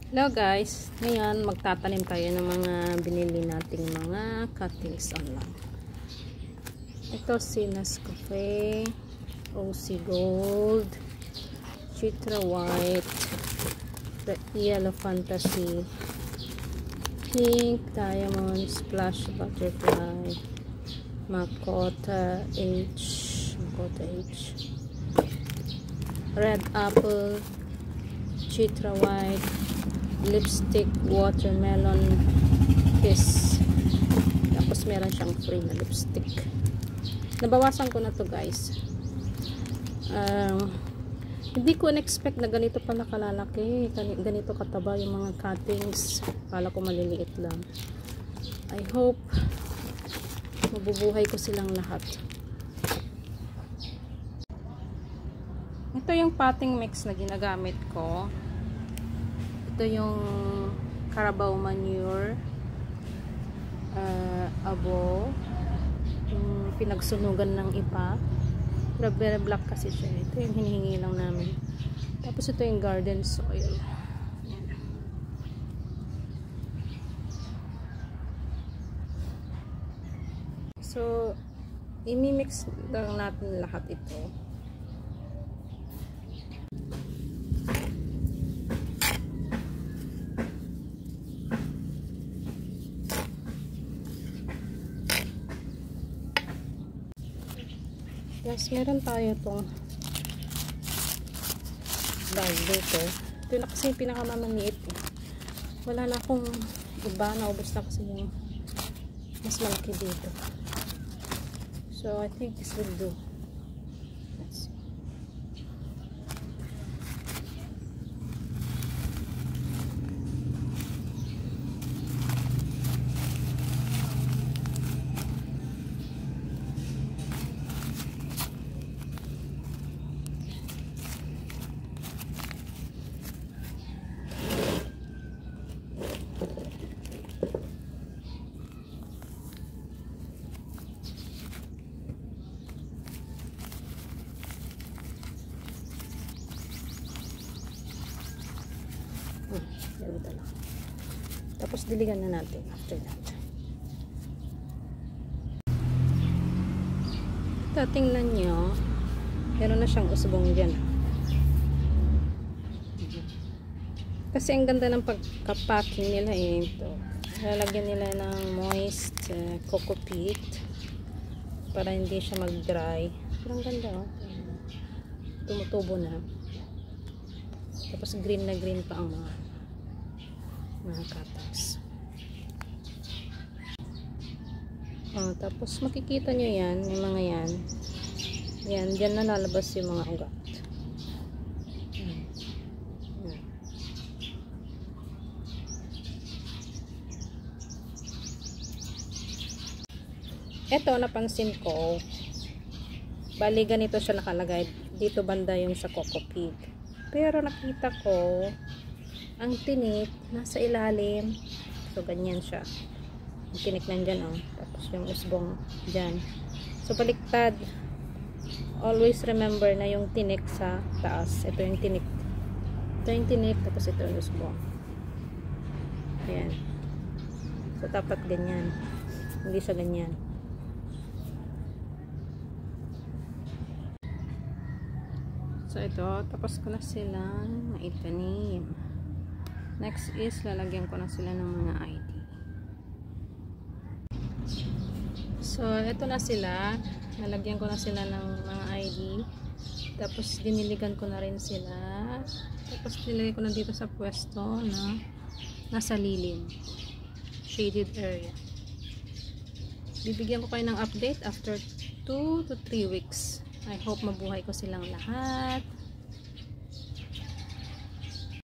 Hello guys, ngayon magtatanim tayo ng mga binili nating mga cuttings online. Ito si Nescafe, OC Gold, Chitra White, Yellow Fantasy, Pink Diamond, Splash Butterfly, Makota H, Red Apple, Chitra White, Lipstick Watermelon Kiss. Tapos meron siyang free na lipstick. Nabawasan ko na to guys. Hindi ko na-expect na ganito pala kalalaki, ganito kataba yung mga cuttings. Kala ko maliliit lang. I hope mabubuhay ko silang lahat. Ito yung potting mix na ginagamit ko. Ito yung Carabao manure, abo, yung pinagsunugan ng ipa. Very black kasi siya. Ito yung hinihingi lang namin. Tapos ito yung garden soil. So, imimix lang natin lahat ito. Yes, meron tayo itong bag dito. Ito na kasi yung pinakamamaliit. Wala na akong iba. Naubos na kasi yung mas malaki dito. So, I think this will do. Let's see. Ganito lang. Tapos diligan na natin after that. Ito, tingnan nyo. Meron na siyang usbong dyan. Kasi ang ganda ng pagka-packing nila eh. Ito. Lalagyan nila ng moist coco peat para hindi siya mag-dry. Pero ang ganda oh. Tumutubo na. Tapos green na green pa ang mga cuttings. Tapos makikita nyo yan, yung mga yan. Yan, dyan na lalabas yung mga ugat. Yan. Ito, napansin ko, bali ganito siya nakalagay. Dito banda yung sa coco peat. Pero nakita ko, ang tinik nasa ilalim. So, ganyan siya. Yung tinik nandyan, oh. Tapos yung usbong dyan. So, baliktad. Always remember na yung tinik sa taas. Ito yung tinik. Ito yung tinik, tapos ito yung usbong. Ayan. So, dapat ganyan. Hindi siya ganyan. So, ito, tapos ko na silang naitanim. Next is, lalagyan ko na sila ng mga ID. So, ito na sila. Lalagyan ko na sila ng mga ID. Tapos, diniligan ko na rin sila. Tapos, nilagay ko na dito sa pwesto na nasa lilim. Shaded area. Bibigyan ko kayo ng update after 2 to 3 weeks. I hope mabuhay ko silang lahat.